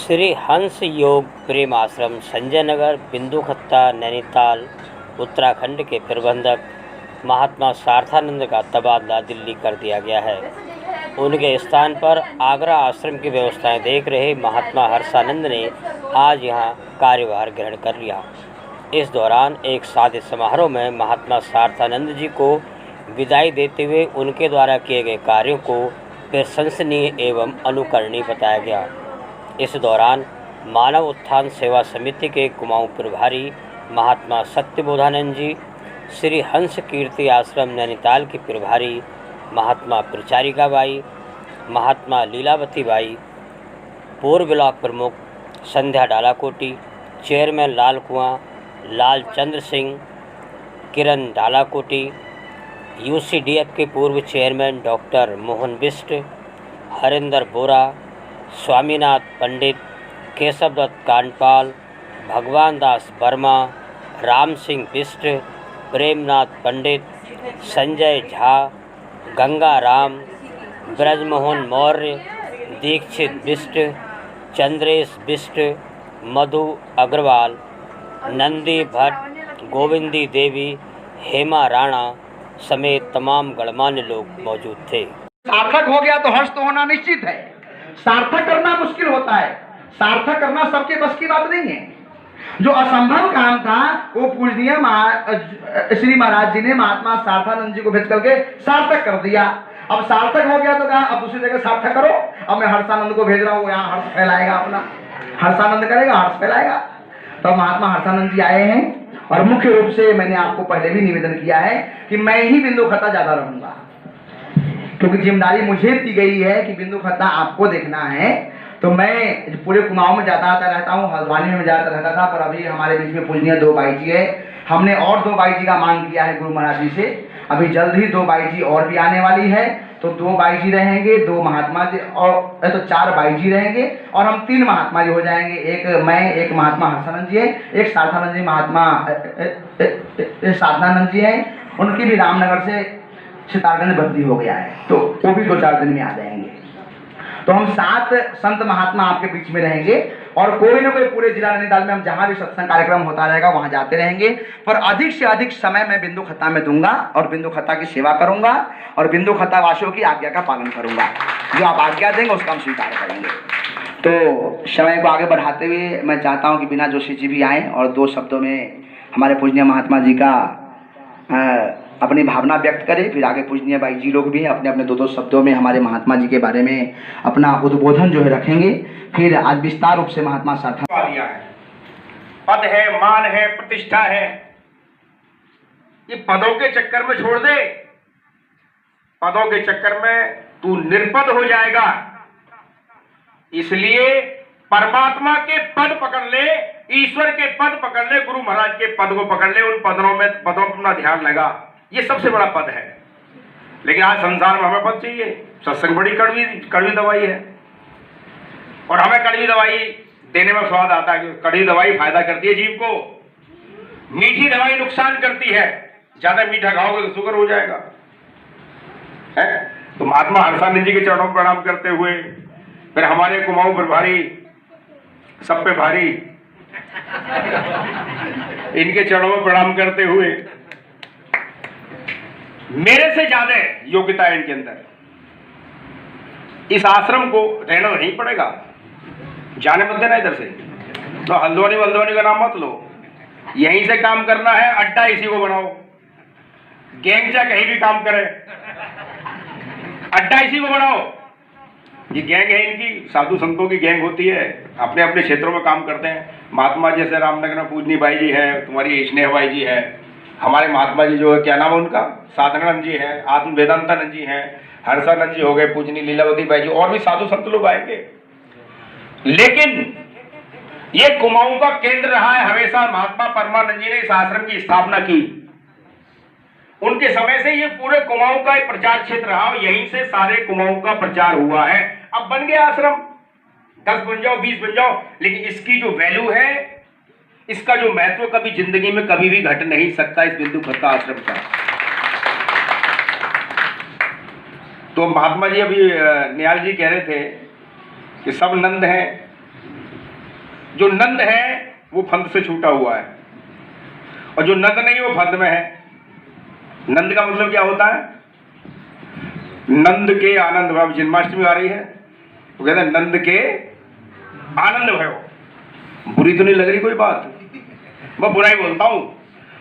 श्री हंस योग प्रेम आश्रम संजय नगर बिंदुखत्ता नैनीताल उत्तराखंड के प्रबंधक महात्मा सार्थानंद का तबादला दिल्ली कर दिया गया है। उनके स्थान पर आगरा आश्रम की व्यवस्थाएं देख रहे महात्मा हर्षानंद ने आज यहां कार्यभार ग्रहण कर लिया। इस दौरान एक सादे समारोह में महात्मा सार्थानंद जी को विदाई देते हुए उनके द्वारा किए गए कार्यों को प्रशंसनीय एवं अनुकरणीय बताया गया। इस दौरान मानव उत्थान सेवा समिति के कुमाऊं प्रभारी महात्मा सत्यबोधानंद जी, श्री हंस कीर्ति आश्रम नैनीताल की प्रभारी महात्मा प्रचारिका बाई, महात्मा लीलावती बाई, पूर्व ब्लॉक प्रमुख संध्या डालाकोटी, चेयरमैन लाल कुआं, लाल चंद्र सिंह, किरण डालाकोटी, यूसीडीएफ के पूर्व चेयरमैन डॉक्टर मोहन बिष्ट, हरिंदर बोरा, स्वामीनाथ पंडित, केशव दत्त कांडपाल, भगवान दास वर्मा, राम सिंह बिष्ट, प्रेमनाथ पंडित, संजय झा, गंगा राम, ब्रजमोहन मौर्य, दीक्षित बिष्ट, चंद्रेश बिष्ट, मधु अग्रवाल, नंदी भट्ट, गोविंदी देवी, हेमा राणा समेत तमाम गणमान्य लोग मौजूद थे। सार्थक हो गया तो हर्ष तो होना निश्चित है। सार्थक करना मुश्किल होता है, सार्थक करना सबके बस की बात नहीं है। जो असंभव काम था वो पूजनीय श्री महाराज जी ने महात्मा सार्थानंद जी को भेज करके सार्थक कर दिया। अब सार्थक हो गया तो कहा अब दूसरी जगह सार्थक करो। अब मैं हर्षानंद को भेज रहा हूँ, यहाँ हर्ष फैलाएगा, अपना हर्षानंद करेगा, हर्ष फैलाएगा। तो महात्मा हर्षानंद जी आए हैं और मुख्य रूप से मैंने आपको पहले भी निवेदन किया है कि मैं ही बिंदुखत्ता ज्यादा रहूंगा, क्योंकि जिम्मेदारी मुझे दी गई है कि बिंदुखत्ता आपको देखना है। तो मैं पूरे कुमाऊं में जाता आता रहता हूँ, हल्द्वानी में जाता रहता था, पर अभी हमारे बीच में पूजनीय दो बाई जी है। हमने और दो बाई जी का मांग किया है गुरु महाराज जी से। अभी जल्द ही दो बाई जी और भी आने वाली है, तो दो बाई जी रहेंगे, दो महात्मा जी और तो चार बाई जी रहेंगे और हम तीन महात्मा जी हो जाएंगे। एक मैं, एक महात्मा हर्षानंद जी है, एक सार्थानंद जी महात्मा साधनानंद जी है। उनकी भी रामनगर से सितारगंज बदली हो गया है, तो वो भी 2-4 दिन में आ जाएंगे। तो हम 7 संत महात्मा आपके बीच में रहेंगे और कोई ना कोई पूरे जिला नैनीताल में हम जहां भी सत्संग कार्यक्रम होता रहेगा वहां जाते रहेंगे। पर अधिक से अधिक समय मैं बिंदुखत्ता में दूंगा और बिंदुखत्ता की सेवा करूंगा और बिंदुखत्ता वासियों की आज्ञा का पालन करूंगा। जो आप आज्ञा देंगे उसका हम स्वीकार करेंगे। तो समय को आगे बढ़ाते हुए मैं चाहता हूँ कि बिना जोशी जी भी आए और 2 शब्दों में हमारे पूजनीय महात्मा जी का अपनी भावना व्यक्त करें। फिर आगे पूजनीय बाई जी लोग भी अपने अपने 2-2 शब्दों में हमारे महात्मा जी के बारे में अपना उद्बोधन जो है रखेंगे। फिर आज विस्तार रूप से महात्मा सार्थक दिया है, पद है, मान है, प्रतिष्ठा है, ये पदों के चक्कर में छोड़ दे। पदों के चक्कर में तू निर्पद हो जाएगा। इसलिए परमात्मा के पद पकड़ ले, ईश्वर के पद पकड़ ले, गुरु महाराज के पद को पकड़ ले, उन पदों पर अपना ध्यान लगा। ये सबसे बड़ा पद है। लेकिन आज संसार में हमें पद चाहिए। सत्संग बड़ी कड़वी दवाई है और हमें कड़वी दवाई देने में स्वाद आता है। कड़वी दवाई फायदा करती है जीव को, मीठी दवाई नुकसान करती है। ज्यादा मीठा खाओगे तो शुगर हो जाएगा है? तो महात्मा हर्षानंद जी के चरणों में प्रणाम करते हुए फिर हमारे कुमाऊं प्रभारी सब पे भारी इनके चरणों में प्रणाम करते हुए, मेरे से ज्यादा योग्यता है इनके अंदर। इस आश्रम को रहना नहीं पड़ेगा, जाने मत देना इधर से। तो हल्द्वानी वल्द्वानी का नाम मत लो, यहीं से काम करना है। अड्डा इसी को बनाओ, गैंग चाहे कहीं भी काम करे, अड्डा इसी को बनाओ। ये गैंग है इनकी, साधु संतों की गैंग होती है, अपने अपने क्षेत्रों में काम करते हैं। महात्मा जैसे रामनगर में पूजनी बाई जी है, तुम्हारी स्नेह बाई जी है, हमारे महात्मा जी जो है क्या नाम है उनका, साधनानंद जी है, आत्म वेदांतानंद जी हैं, हर्षानंद जी हो गए, पूजनी लीलावती बाई जी, और भी साधु संत लोग आएंगे। लेकिन ये कुमाऊं का केंद्र रहा है हमेशा। महात्मा परमानंद जी ने इस आश्रम की स्थापना की, उनके समय से ये पूरे कुमाऊं का एक प्रचार क्षेत्र रहा और यहीं से सारे कुमाऊं का प्रचार हुआ है। अब बन गया आश्रम, 10 बन जाओ, 20 बन जाओ, लेकिन इसकी जो वैल्यू है, इसका जो महत्व कभी जिंदगी में कभी भी घट नहीं सकता इस बिंदुखत्ता आश्रम का। तो महात्मा जी अभी निहाल जी कह रहे थे कि सब नंद हैं, जो नंद है वो फंद से छूटा हुआ है, और जो नंद नहीं वो फंद में है। नंद का मतलब क्या होता है? नंद के आनंद में। अब जन्माष्टमी आ रही है तो कहते हैं नंद के आनंद भयो। बुरी तो नहीं लग रही कोई बात, मैं बुरा ही बोलता हूँ।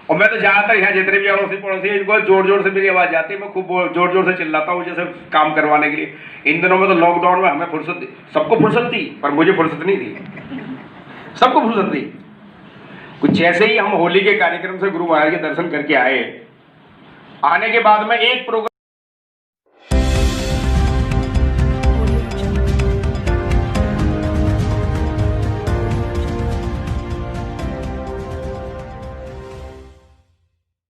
और मैं तो ज्यादातर यहाँ जितने भी अड़ोसी पड़ोसी इनको जोर जोर से मेरी आवाज जाती है, मैं खूब जोर जोर से चिल्लाता हूँ जैसे काम करवाने के लिए। इन दिनों में तो लॉकडाउन में हमें फुर्सत, सबको फुर्सत थी पर मुझे फुर्सत नहीं थी, सबको फुर्सत थी। कुछ जैसे ही हम होली के कार्यक्रम से गुरु महाराज के दर्शन करके आए, आने के बाद में एक प्रोग्राम